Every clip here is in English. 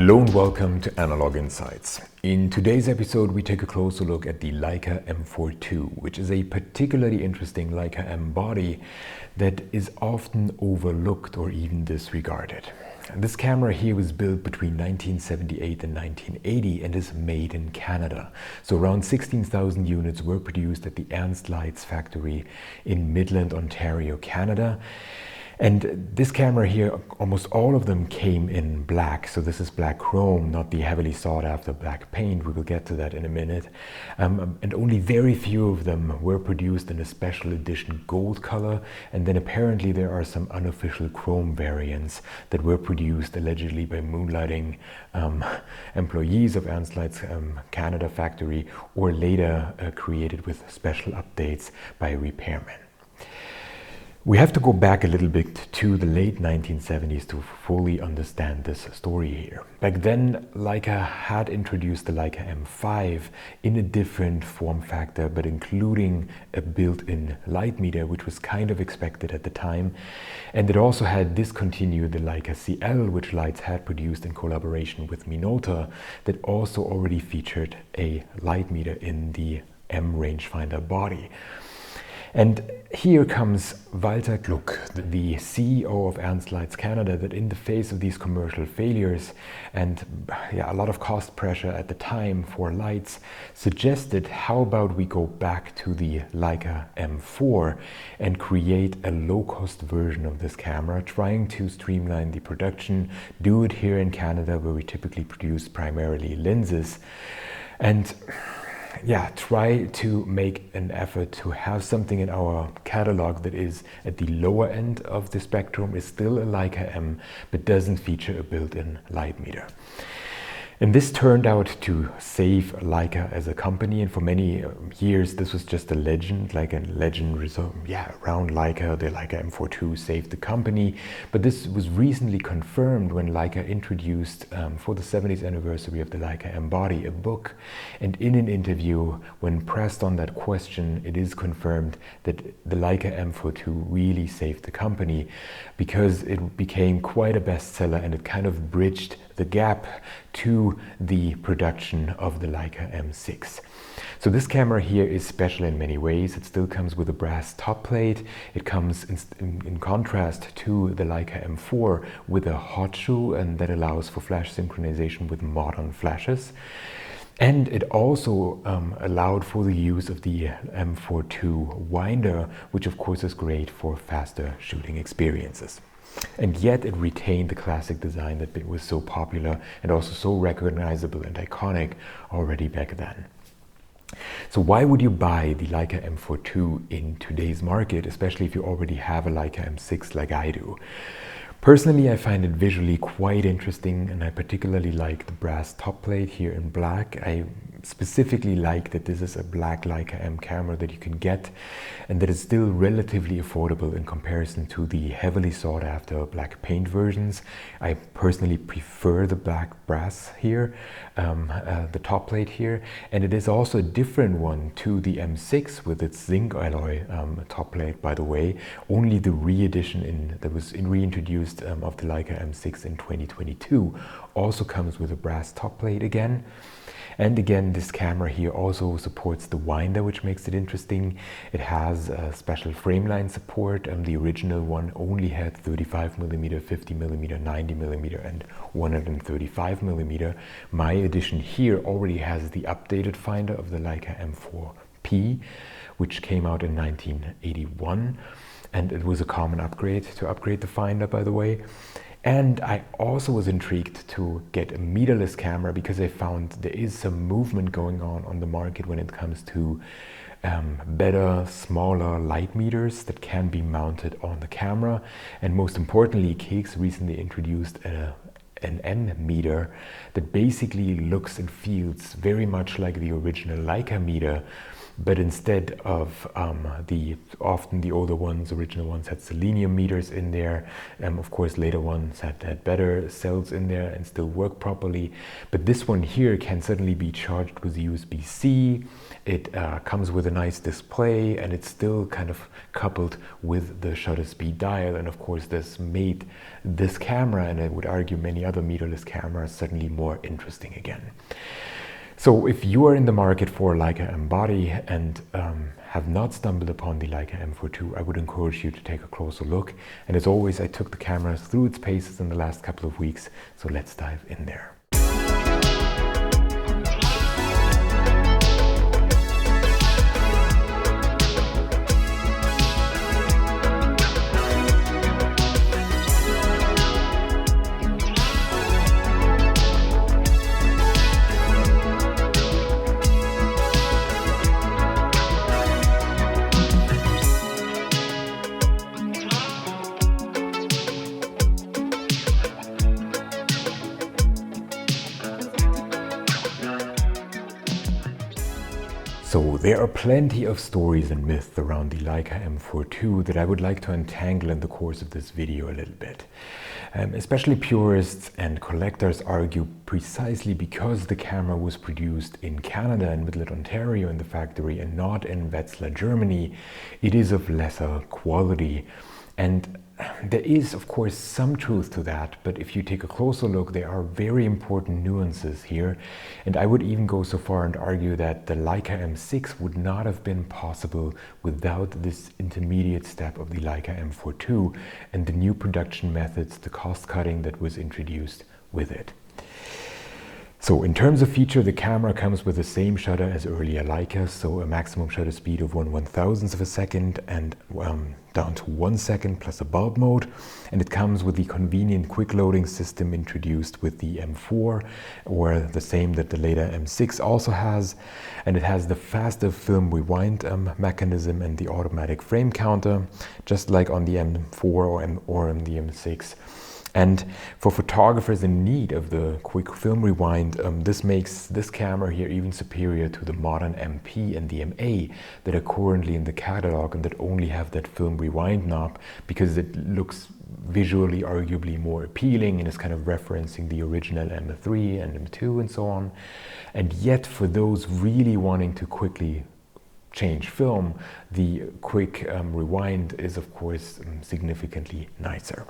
Hello and welcome to Analog Insights. In today's episode, we take a closer look at the Leica M4-2, which is a particularly interesting Leica M body that is often overlooked or even disregarded. This camera here was built between 1978 and 1980 and is made in Canada. So around 16,000 units were produced at the Ernst Leitz factory in Midland, Ontario, Canada. And this camera here, almost all of them came in black. So this is black chrome, not the heavily sought after black paint. We will get to that in a minute. And only very few of them were produced in a special edition gold color. And then apparently there are some unofficial chrome variants that were produced allegedly by moonlighting employees of Ernst Leitz Canada factory, or later created with special updates by repairmen. We have to go back a little bit to the late 1970s to fully understand this story here. Back then, Leica had introduced the Leica M5 in a different form factor, but including a built-in light meter, which was kind of expected at the time. And it also had discontinued the Leica CL, which Leitz had produced in collaboration with Minolta, that also already featured a light meter in the M rangefinder body. And here comes Walter Klick, the CEO of Ernst Leitz Canada, that in the face of these commercial failures and a lot of cost pressure at the time for Leitz, suggested, how about we go back to the Leica M4 and create a low-cost version of this camera, trying to streamline the production, do it here in Canada where we typically produce primarily lenses, and try to make an effort to have something in our catalog that is at the lower end of the spectrum, is still a Leica M, but doesn't feature a built-in light meter. And this turned out to save Leica as a company, and for many years this was just a legend, like a legend around Leica. The Leica M4-2 saved the company, but this was recently confirmed when Leica introduced, for the 70th anniversary of the Leica M body, a book. And in an interview, when pressed on that question, it is confirmed that the Leica M4-2 really saved the company, because it became quite a bestseller and it kind of bridged the gap to the production of the Leica M6. So this camera here is special in many ways. It still comes with a brass top plate. It comes in contrast to the Leica M4 with a hot shoe, and that allows for flash synchronization with modern flashes. And it also allowed for the use of the M4-2 winder, which of course is great for faster shooting experiences. And yet it retained the classic design that was so popular and also so recognizable and iconic already back then. So why would you buy the Leica M4-2 in today's market, especially if you already have a Leica M6 like I do? Personally, I find it visually quite interesting, and I particularly like the brass top plate here in black. I specifically like that this is a black Leica M camera that you can get, and that is still relatively affordable in comparison to the heavily sought after black paint versions. I personally prefer the black brass here, the top plate here, and it is also a different one to the M6 with its zinc alloy top plate, by the way. Only the re-edition that was reintroduced of the Leica M6 in 2022 also comes with a brass top plate again. And again, this camera here also supports the winder, which makes it interesting. It has special frameline support. The original one only had 35mm, 50mm, 90mm, and 135mm. My edition here already has the updated finder of the Leica M4P, which came out in 1981. And it was a common upgrade to upgrade the finder, by the way. And I also was intrigued to get a meterless camera, because I found there is some movement going on the market when it comes to better, smaller light meters that can be mounted on the camera. And most importantly, Klick recently introduced an M meter that basically looks and feels very much like the original Leica meter, but instead of often the older ones, original ones had selenium meters in there. Of course, later ones had better cells in there and still work properly. But this one here can certainly be charged with USB-C. It comes with a nice display, and it's still kind of coupled with the shutter speed dial. And of course, this made this camera, and I would argue many other mirrorless cameras, certainly more interesting again. So if you are in the market for a Leica M body and have not stumbled upon the Leica M4-2, I would encourage you to take a closer look. And as always, I took the cameras through its paces in the last couple of weeks, so let's dive in there. So there are plenty of stories and myths around the Leica M4-2 that I would like to untangle in the course of this video a little bit. Especially purists and collectors argue precisely because the camera was produced in Canada, in Midland, Ontario, in the factory, and not in Wetzlar, Germany, it is of lesser quality. And there is, of course, some truth to that, but if you take a closer look, there are very important nuances here. And I would even go so far and argue that the Leica M6 would not have been possible without this intermediate step of the Leica M4-2 and the new production methods, the cost cutting that was introduced with it. So in terms of feature, the camera comes with the same shutter as earlier Leica, so a maximum shutter speed of 1/1000th of a second and down to 1 second plus a bulb mode. And it comes with the convenient quick loading system introduced with the M4, or the same that the later M6 also has. And it has the faster film rewind mechanism and the automatic frame counter, just like on the M4 or on the M6. And for photographers in need of the quick film rewind, this makes this camera here even superior to the modern MP and the MA that are currently in the catalog and that only have that film rewind knob, because it looks visually arguably more appealing and is kind of referencing the original M3 and M2 and so on. And yet for those really wanting to quickly change film, the quick rewind is of course significantly nicer.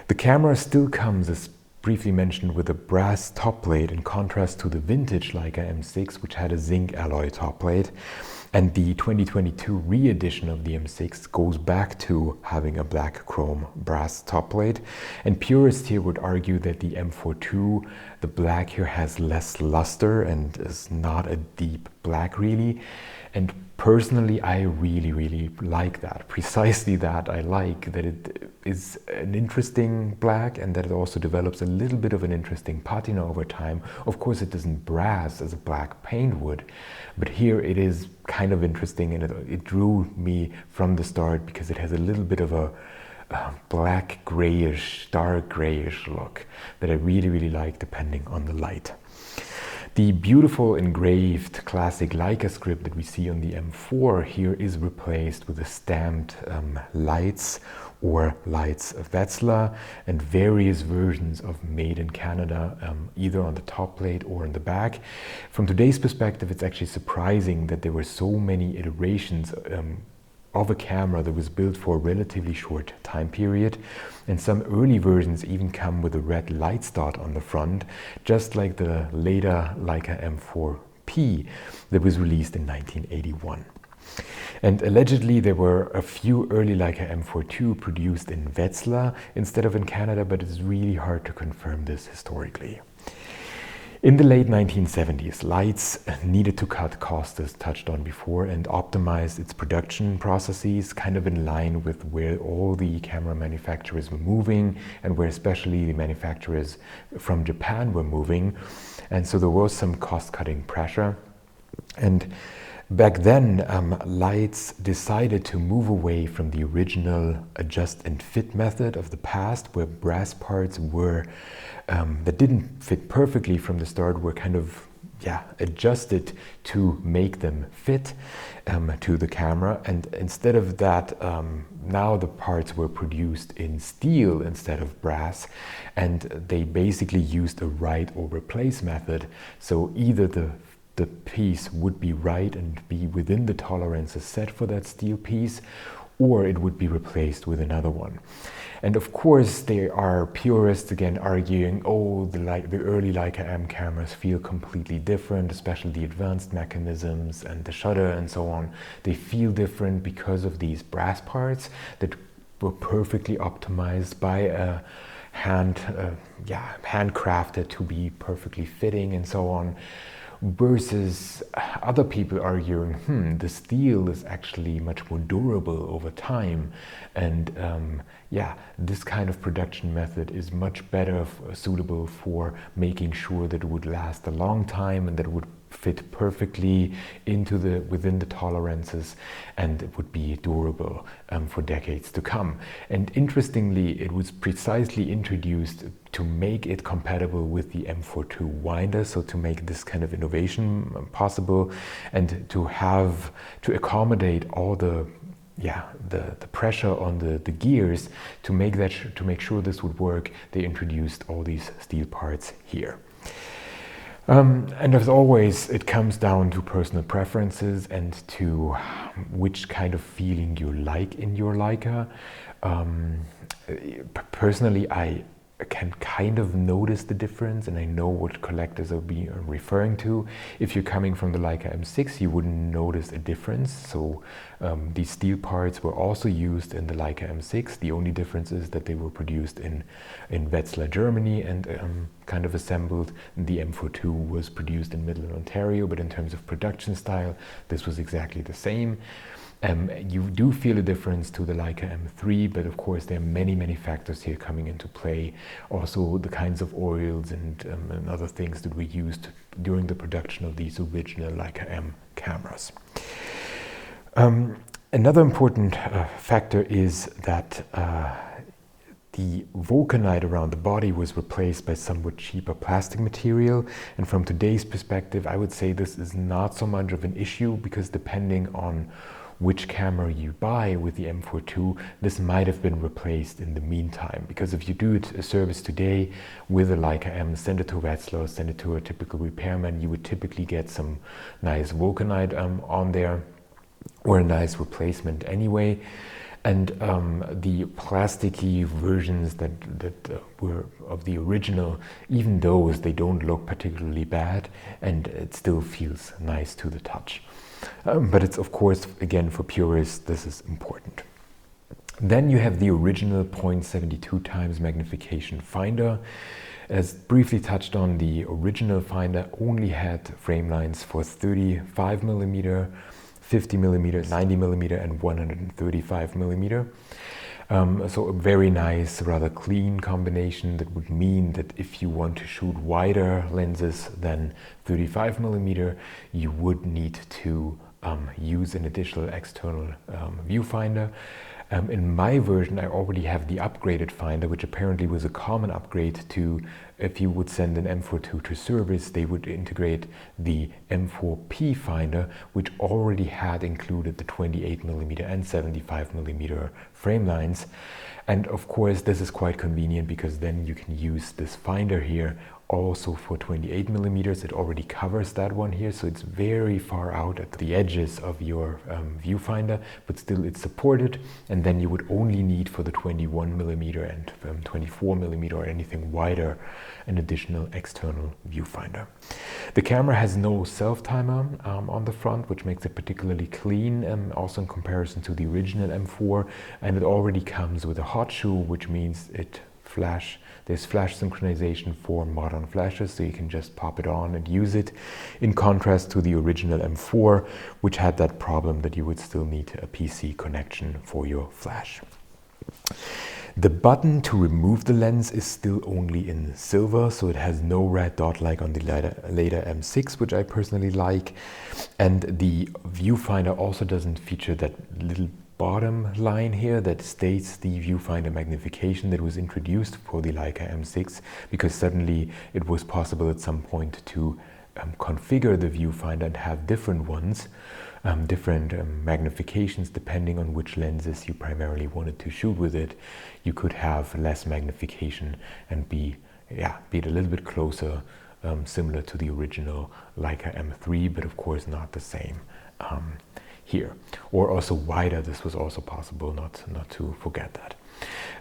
The camera still comes, as briefly mentioned, with a brass top plate in contrast to the vintage Leica M6, which had a zinc alloy top plate. And the 2022 re-edition of the M6 goes back to having a black chrome brass top plate. And purists here would argue that the M4-2, the black here has less luster and is not a deep black really. And personally, I really like that. Precisely that I like, that it is an interesting black and that it also develops a little bit of an interesting patina over time. Of course, it doesn't brass as a black paint would, but here it is kind of interesting, and it drew me from the start because it has a little bit of a black grayish, dark grayish look that I really like depending on the light. The beautiful engraved classic Leica script that we see on the M4 here is replaced with a stamped Leitz or Leitz Wetzlar and various versions of Made in Canada, either on the top plate or on the back. From today's perspective, it's actually surprising that there were so many iterations of a camera that was built for a relatively short time period, and some early versions even come with a red light dot on the front, just like the later Leica M4P that was released in 1981. And allegedly there were a few early Leica M4-2 produced in Wetzlar instead of in Canada, but it's really hard to confirm this historically. In the late 1970s, Leitz needed to cut costs, as touched on before, and optimize its production processes kind of in line with where all the camera manufacturers were moving and where especially the manufacturers from Japan were moving. And so there was some cost-cutting pressure. And back then, Leitz decided to move away from the original adjust and fit method of the past, where brass parts were that didn't fit perfectly from the start were kind of adjusted to make them fit to the camera. And instead of that, now the parts were produced in steel instead of brass, and they basically used a write or replace method. So either the piece would be right and be within the tolerances set for that steel piece, or it would be replaced with another one. And of course, there are purists again arguing, oh, the early Leica M cameras feel completely different, especially the advanced mechanisms and the shutter and so on. They feel different because of these brass parts that were perfectly optimized by a handcrafted to be perfectly fitting and so on. Versus other people arguing, the steel is actually much more durable over time, and this kind of production method is much better suitable for making sure that it would last a long time and that it would fit perfectly within the tolerances, and it would be durable for decades to come. And interestingly, it was precisely introduced to make it compatible with the M4-2 winder, so to make this kind of innovation possible, and to accommodate all the pressure on the gears to make sure this would work. They introduced all these steel parts here. And as always, it comes down to personal preferences and to which kind of feeling you like in your Leica. Personally, I can kind of notice the difference, and I know what collectors are referring to. If you're coming from the Leica M6, you wouldn't notice a difference. So these steel parts were also used in the Leica M6. The only difference is that they were produced in Leitz Germany and kind of assembled. The M4-2 was produced in Midland, Ontario, but in terms of production style, this was exactly the same. You do feel a difference to the Leica M3, but of course there are many factors here coming into play. Also the kinds of oils and other things that we used during the production of these original Leica M cameras. Another important factor is that the vulcanite around the body was replaced by somewhat cheaper plastic material. And from today's perspective, I would say this is not so much of an issue, because depending on which camera you buy with the M4-2, this might have been replaced in the meantime. Because if you do a service today with a Leica M, send it to Wetzlar, send it to a typical repairman, you would typically get some nice vulcanite on there, or a nice replacement anyway. And the plasticky versions that were of the original, even those, they don't look particularly bad, and it still feels nice to the touch. But it's, of course, again, for purists, this is important. Then you have the original 0.72 times magnification finder. As briefly touched on, the original finder only had frame lines for 35 millimeter, 50 millimeter, 90 millimeter, and 135 millimeter. So a very nice, rather clean combination. That would mean that if you want to shoot wider lenses than 35 millimeter, you would need to use an additional external viewfinder. In my version, I already have the upgraded finder, which apparently was a common upgrade to, if you would send an M4-2 to service, they would integrate the M4P finder, which already had included the 28 millimeter and 75 millimeter frame lines. And of course, this is quite convenient, because then you can use this finder here also for 28 millimeters. It already covers that one here, so it's very far out at the edges of your viewfinder, but still it's supported. And then you would only need for the 21 millimeter and 24 millimeter or anything wider an additional external viewfinder. The camera has no self-timer on the front, which makes it particularly clean, also in comparison to the original M4, and it already comes with a hot shoe, which means there's flash synchronization for modern flashes, so you can just pop it on and use it, in contrast to the original M4, which had that problem that you would still need a PC connection for your flash. The button to remove the lens is still only in silver, so it has no red dot like on the Leica M6, which I personally like. And the viewfinder also doesn't feature that little bottom line here that states the viewfinder magnification that was introduced for the Leica M6, because suddenly it was possible at some point to configure the viewfinder and have different ones, different magnifications depending on which lenses you primarily wanted to shoot with it. You could have less magnification and be it a little bit closer, similar to the original Leica M3, but of course not the same here. Or also wider, this was also possible, not to forget that.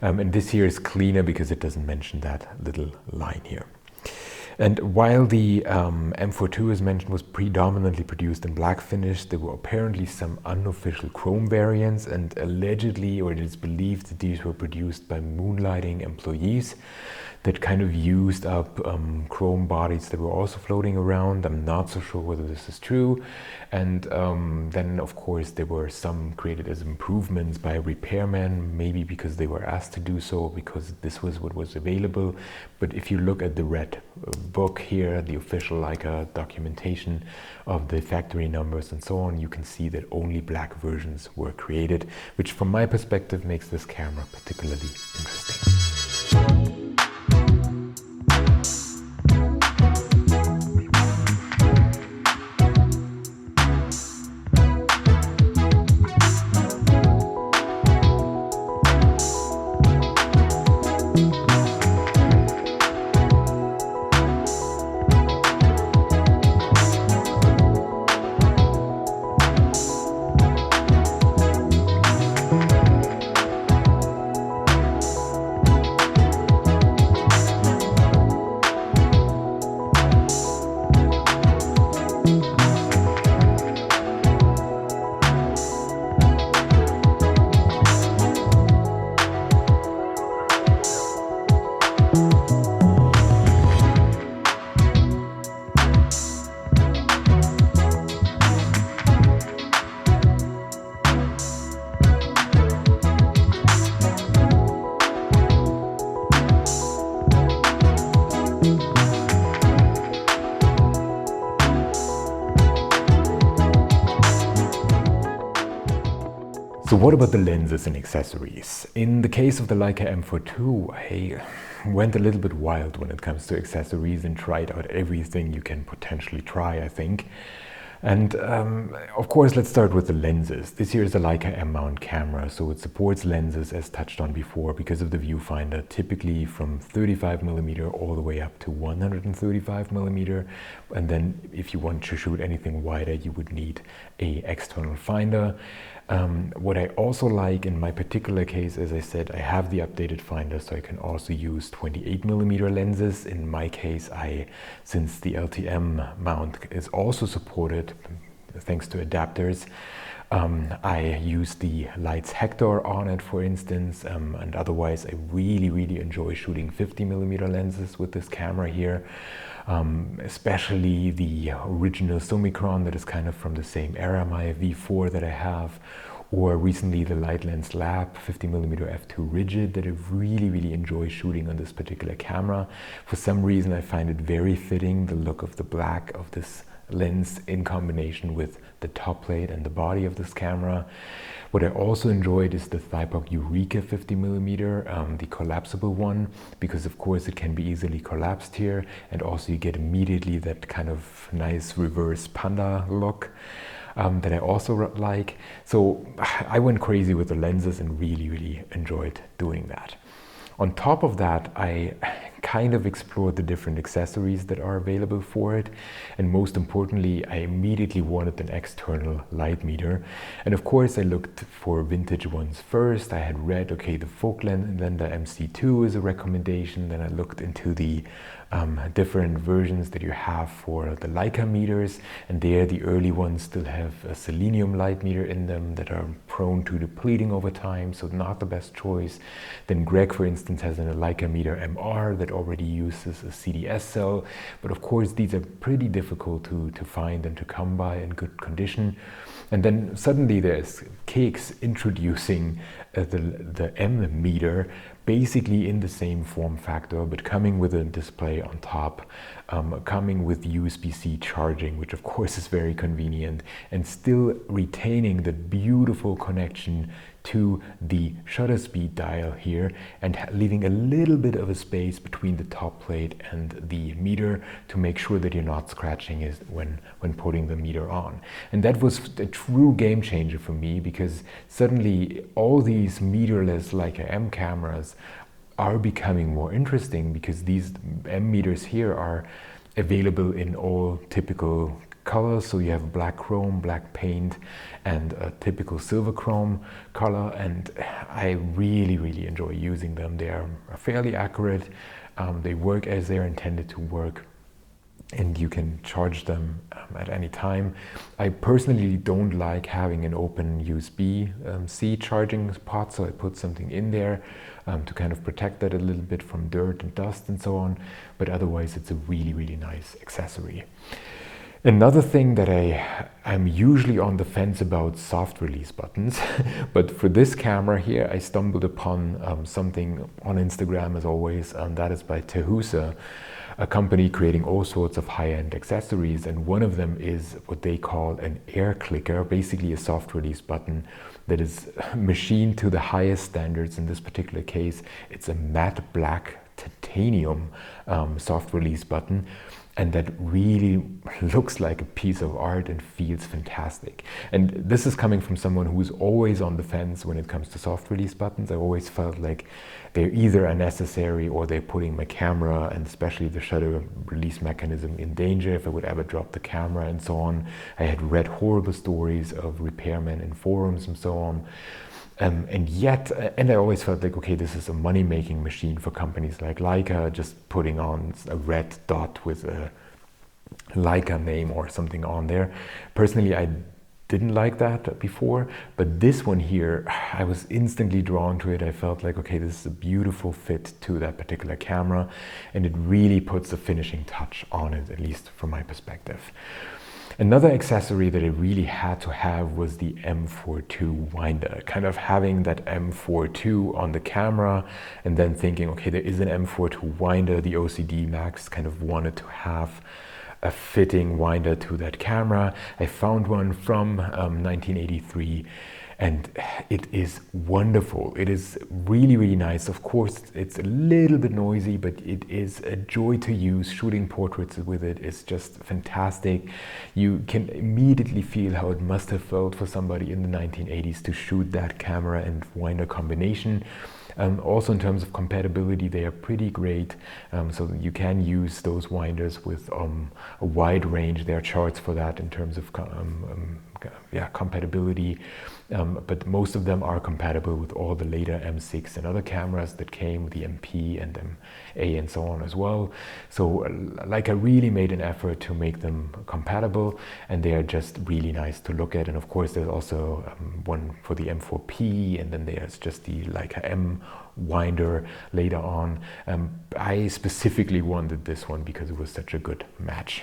And this here is cleaner because it doesn't mention that little line here. And while the M4-2, as mentioned, was predominantly produced in black finish, there were apparently some unofficial chrome variants, and allegedly, or it is believed, that these were produced by moonlighting employees that kind of used up chrome bodies that were also floating around. I'm not so sure whether this is true. And then, of course, there were some created as improvements by repairmen, maybe because they were asked to do so, because this was what was available. But if you look at the red book here, the official Leica documentation of the factory numbers and so on, you can see that only black versions were created, which from my perspective makes this camera particularly interesting. So what about the lenses and accessories? In the case of the Leica M4-2, I went a little bit wild when it comes to accessories and tried out everything you can potentially try, I think. And of course, let's start with the lenses. This here is a Leica M mount camera, so it supports lenses as touched on before because of the viewfinder, typically from 35mm all the way up to 135mm. And then if you want to shoot anything wider, you would need an external finder. What I also like in my particular case, as I said, I have the updated finder, so I can also use 28mm lenses. In my case, since the LTM mount is also supported thanks to adapters, I use the Leitz Hector on it, for instance, and otherwise I really enjoy shooting 50mm lenses with this camera here. Especially the original Summicron that is kind of from the same era, my V4 that I have, or recently the Leitlens Lab 50mm f2 rigid that I really enjoy shooting on this particular camera. For some reason I find it very fitting, the look of the black of this lens in combination with the top plate and the body of this camera. What I also enjoyed is the Thypok Eureka 50mm, the collapsible one, because of course it can be easily collapsed here, and also you get immediately that kind of nice reverse panda look that I also like. So I went crazy with the lenses and really enjoyed doing that. On top of that, I kind of explored the different accessories that are available for it, and most importantly, I immediately wanted an external light meter. And of course I looked for vintage ones first. I had read, okay, the Voigtländer MC2 is a recommendation. Then I looked into the different versions that you have for the Leica meters, and there the early ones still have a selenium light meter in them that are prone to depleting over time, so not the best choice. Then Greg, for instance, has a Leica meter MR that already uses a CDS cell, but of course these are pretty difficult to find and to come by in good condition. And then suddenly there's Kicks introducing the M meter, basically in the same form factor, but coming with a display on top, coming with USB-C charging, which of course is very convenient, and still retaining the beautiful connection to the shutter speed dial here and leaving a little bit of a space between the top plate and the meter to make sure that you're not scratching it when putting the meter on. And that was a true game changer for me, because suddenly all these meterless Leica M cameras are becoming more interesting, because these M meters here are available in all typical colors. So you have black chrome, black paint, and a typical silver chrome color, and I really enjoy using them. They are fairly accurate, they work as they're intended to work, and you can charge them at any time. I personally don't like having an open USB-C charging pot, so I put something in there to kind of protect that a little bit from dirt and dust and so on, but otherwise it's a really nice accessory. Another thing that I'm usually on the fence about soft release buttons, but for this camera here I stumbled upon something on Instagram as always, and that is by Tehusa, a company creating all sorts of high-end accessories, and one of them is what they call an air clicker, basically a soft release button that is machined to the highest standards. In this particular case, it's a matte black titanium soft release button, and that really looks like a piece of art and feels fantastic. And this is coming from someone who's always on the fence when it comes to soft release buttons. I always felt like they're either unnecessary or they're putting my camera and especially the shutter release mechanism in danger if I would ever drop the camera and so on. I had read horrible stories of repairmen in forums and so on. And I always felt like, okay, this is a money-making machine for companies like Leica, just putting on a red dot with a Leica name or something on there. Personally, I didn't like that before, but this one here, I was instantly drawn to it. I felt like, okay, this is a beautiful fit to that particular camera, and it really puts a finishing touch on it, at least from my perspective. Another accessory that I really had to have was the M4-2 winder. Kind of having that M4-2 on the camera and then thinking, okay, there is an M4-2 winder. The OCD Max kind of wanted to have a fitting winder to that camera. I found one from 1983. And it is wonderful. It is really nice. Of course, it's a little bit noisy, but it is a joy to use. Shooting portraits with it is just fantastic. You can immediately feel how it must have felt for somebody in the 1980s to shoot that camera and winder combination. Also in terms of compatibility, they are pretty great, so you can use those winders with a wide range. There are charts for that in terms of compatibility, but most of them are compatible with all the later M6 and other cameras that came with the MP and MA and so on as well. So Leica really made an effort to make them compatible, and they are just really nice to look at. And of course there's also one for the M4P, and then there's just the Leica M winder later on. I specifically wanted this one because it was such a good match.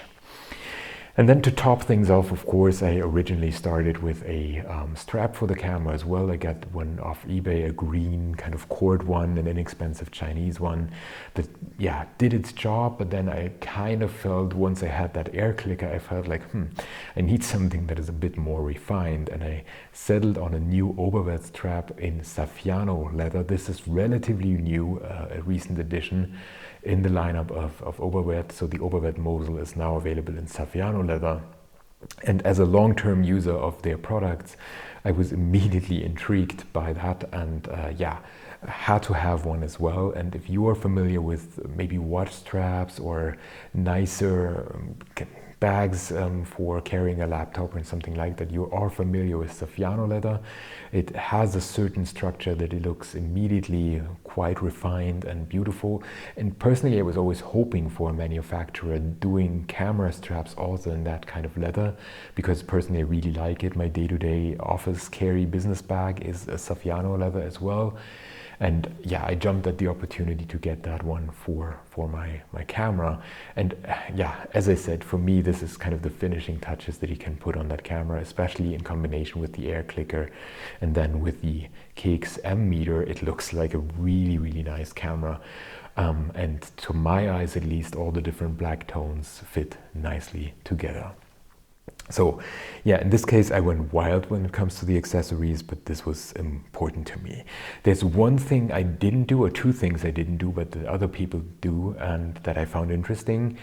And then to top things off, of course, I originally started with a strap for the camera as well. I got one off eBay, a green kind of cord one, an inexpensive Chinese one that, yeah, did its job. But then I kind of felt, once I had that air clicker, I felt like, I need something that is a bit more refined. And I settled on a new Oberwert strap in Saffiano leather. This is relatively new, a recent addition in the lineup of Oberwert. So the Oberwert Mosel is now available in Saffiano leather. And as a long-term user of their products, I was immediately intrigued by that, and had to have one as well. And if you are familiar with maybe watch straps or nicer bags for carrying a laptop or something like that, you are familiar with Saffiano leather. It has a certain structure that it looks immediately quite refined and beautiful. And personally, I was always hoping for a manufacturer doing camera straps also in that kind of leather, because personally I really like it. My day-to-day office carry business bag is a Saffiano leather as well. And yeah, I jumped at the opportunity to get that one for my camera. And yeah, as I said, for me, this is kind of the finishing touches that you can put on that camera, especially in combination with the air clicker. And then with the KX M meter, it looks like a really nice camera. And to my eyes, at least, all the different black tones fit nicely together. So yeah, in this case, I went wild when it comes to the accessories, but this was important to me. There's one thing I didn't do, or two things I didn't do, but that other people do, and that I found interesting.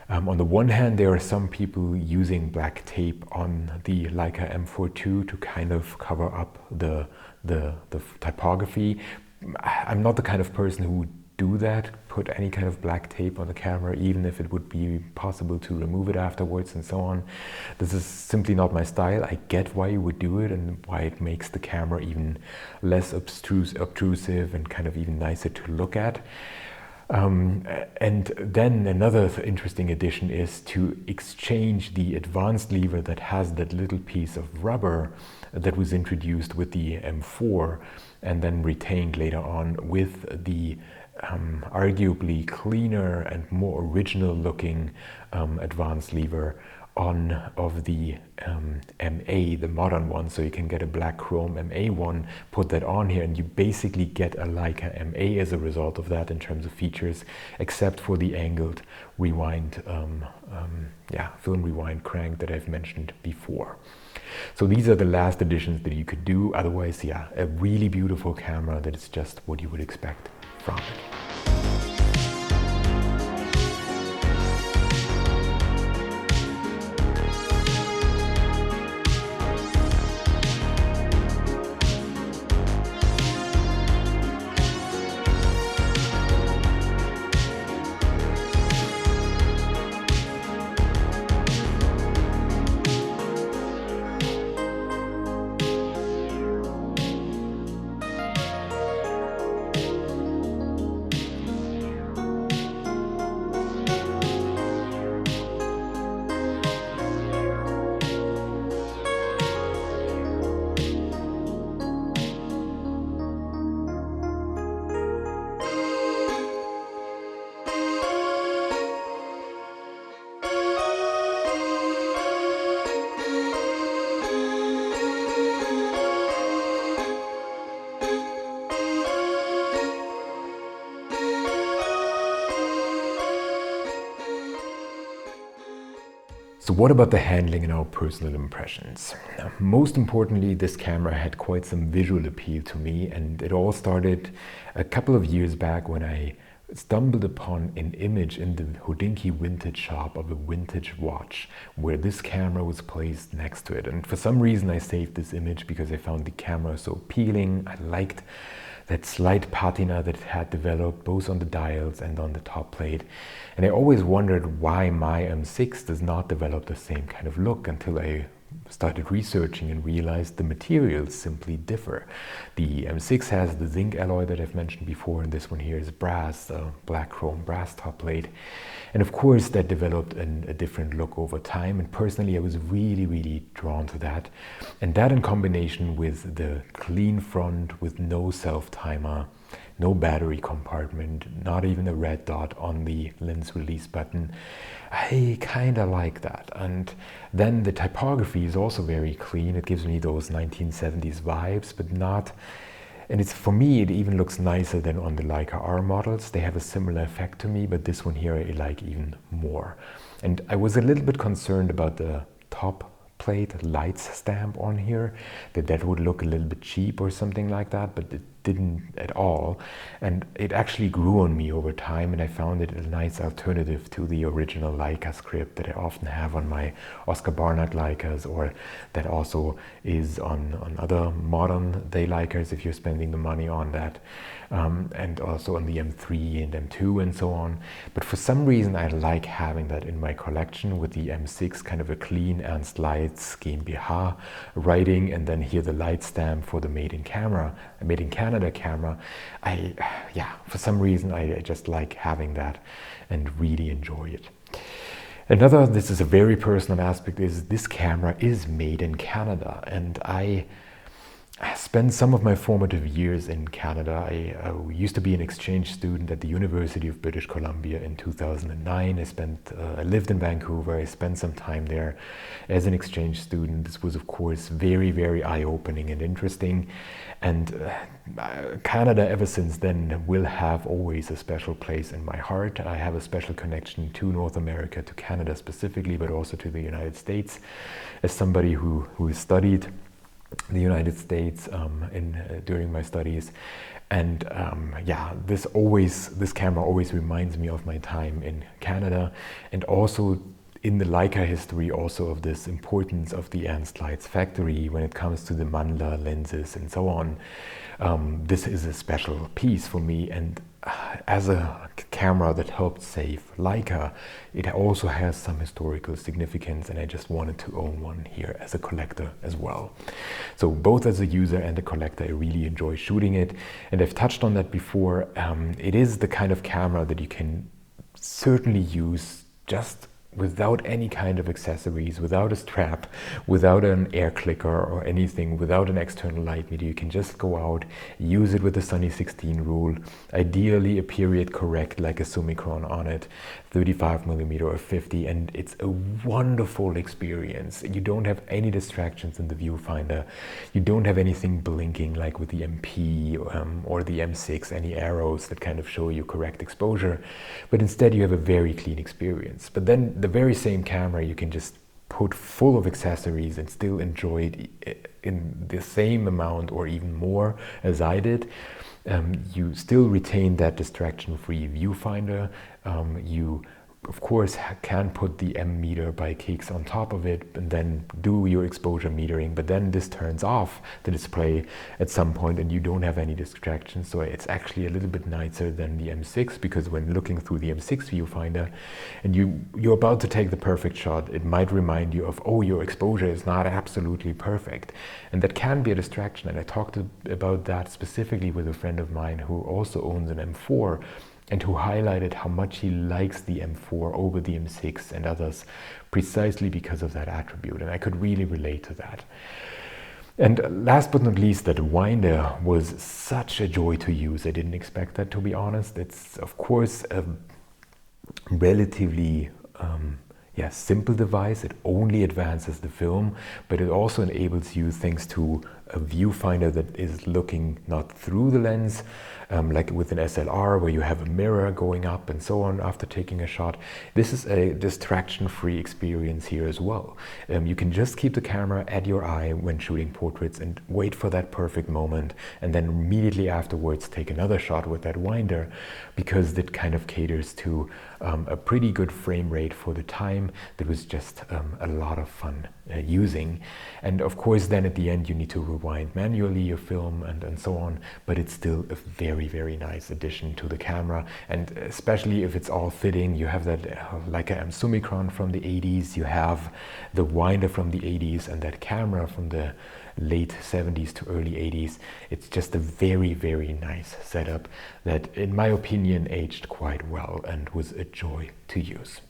On the one hand, there are some people using black tape on the Leica M4-2 to kind of cover up the typography. I'm not the kind of person who would do that, put any kind of black tape on the camera, even if it would be possible to remove it afterwards and so on. This is simply not my style. I get why you would do it and why it makes the camera even less obtrusive and kind of even nicer to look at. And then another interesting addition is to exchange the advanced lever that has that little piece of rubber that was introduced with the M4 and then retained later on with the arguably cleaner and more original looking advanced lever of the MA, the modern one. So you can get a black chrome MA one, put that on here, and you basically get a Leica MA as a result of that in terms of features, except for the angled rewind, film rewind crank that I've mentioned before. So these are the last additions that you could do. Otherwise, yeah, a really beautiful camera that is just what you would expect from it. So what about the handling and our personal impressions? Now, most importantly, this camera had quite some visual appeal to me, and it all started a couple of years back when I stumbled upon an image in the Hodinkee vintage shop of a vintage watch where this camera was placed next to it. And for some reason I saved this image because I found the camera so appealing. I liked that slight patina that it had developed both on the dials and on the top plate. And I always wondered why my M6 does not develop the same kind of look until I started researching and realized the materials simply differ. The M6 has the zinc alloy that I've mentioned before, and this one here is brass, black chrome brass top plate. And of course that developed a different look over time, and personally I was really drawn to that. And that in combination with the clean front with no self-timer, no battery compartment, not even a red dot on the lens release button, I kind of like that. And then the typography is also very clean. It gives me those 1970s vibes, but not, and it's, for me, it even looks nicer than on the Leica R models. They have a similar effect to me, but this one here I like even more. And I was a little bit concerned about the top plate Leitz stamp on here, that would look a little bit cheap or something like that, but it didn't at all. And it actually grew on me over time, and I found it a nice alternative to the original Leica script that I often have on my Oscar Barnard Leicas, or that also is on other modern day Leicas if you're spending the money on that, and also on the M3 and M2 and so on. But for some reason I like having that in my collection with the M6, kind of a clean Ernst Leitz GmbH writing, and then here the Leitz stamp for the Made in Canada camera. For some reason I just like having that and really enjoy it. Another, this is a very personal aspect, is this camera is made in Canada, and I I spent some of my formative years in Canada. I used to be an exchange student at the University of British Columbia in 2009. I lived in Vancouver. I spent some time there as an exchange student. This was, of course, very, very eye-opening and interesting. And Canada, ever since then, will have always a special place in my heart. I have a special connection to North America, to Canada specifically, but also to the United States. As somebody who studied the United States during my studies, and this camera always reminds me of my time in Canada, and also in the Leica history, also of this importance of the Ernst Leitz factory when it comes to the Mandler lenses and so on. This is a special piece for me, and as a camera that helped save Leica, it also has some historical significance, and I just wanted to own one here as a collector as well. So both as a user and a collector, I really enjoy shooting it, and I've touched on that before. It is the kind of camera that you can certainly use just without any kind of accessories, without a strap, without an air clicker or anything, without an external light meter. You can just go out, use it with the Sunny 16 rule, ideally a period correct like a Summicron on it, 35mm or 50, and it's a wonderful experience. You don't have any distractions in the viewfinder. You don't have anything blinking like with the MP or the M6, any arrows that kind of show you correct exposure, but instead you have a very clean experience. But then the very same camera you can just put full of accessories and still enjoy it in the same amount or even more as I did. You still retain that distraction-free viewfinder. You of course can put the M meter by Kix on top of it and then do your exposure metering, but then this turns off the display at some point and you don't have any distractions. So it's actually a little bit nicer than the M6, because when looking through the M6 viewfinder and you're about to take the perfect shot, it might remind you of, oh, your exposure is not absolutely perfect, and that can be a distraction. And I talked about that specifically with a friend of mine who also owns an M4 and who highlighted how much he likes the M4 over the M6 and others precisely because of that attribute, and I could really relate to that. And last but not least, that winder was such a joy to use. I didn't expect that, to be honest. It's of course a relatively simple device. It only advances the film, but it also enables you, thanks to a viewfinder that is looking not through the lens, like with an SLR where you have a mirror going up and so on after taking a shot. This is a distraction-free experience here as well. You can just keep the camera at your eye when shooting portraits and wait for that perfect moment, and then immediately afterwards take another shot with that winder, because it kind of caters to a pretty good frame rate for the time. That was just a lot of fun using. And of course then at the end you need to rewind manually your film and so on, but it's still a very, very nice addition to the camera. And especially if it's all fitting, you have that Leica M Summicron from the 80s, you have the winder from the 80s, and that camera from the late 70s to early 80s. It's just a very, very nice setup that, in my opinion, aged quite well and was a joy to use.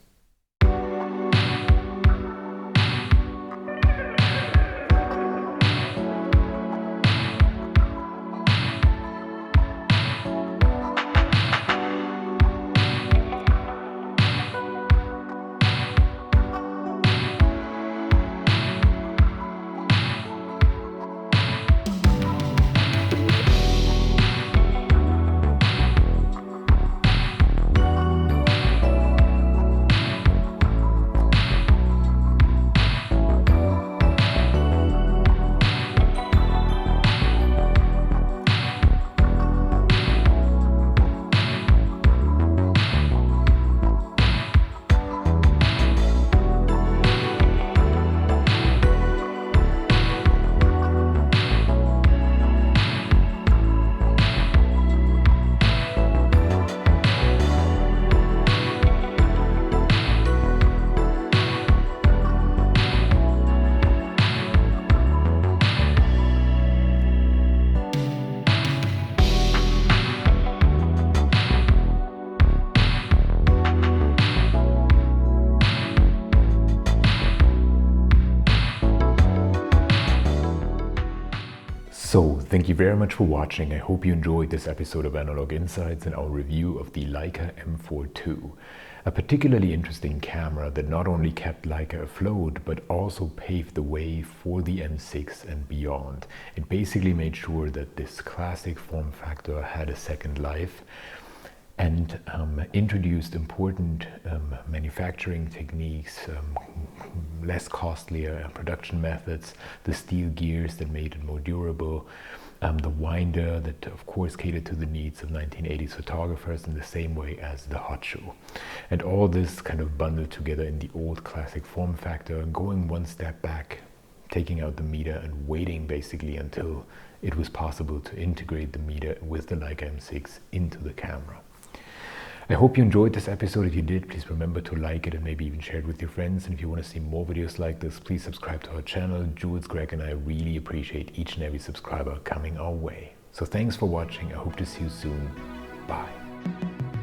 thank you very much for watching. I hope you enjoyed this episode of Analog Insights and our review of the Leica M4-2, a particularly interesting camera that not only kept Leica afloat, but also paved the way for the M6 and beyond. It basically made sure that this classic form factor had a second life, and introduced important manufacturing techniques, less costlier production methods, the steel gears that made it more durable, the winder that of course catered to the needs of 1980s photographers in the same way as the hot shoe. And all this kind of bundled together in the old classic form factor, going one step back, taking out the meter and waiting basically until it was possible to integrate the meter with the Leica M6 into the camera. I hope you enjoyed this episode. If you did, please remember to like it and maybe even share it with your friends. And if you want to see more videos like this, please subscribe to our channel. Jules, Greg, and I really appreciate each and every subscriber coming our way. So thanks for watching. I hope to see you soon. Bye.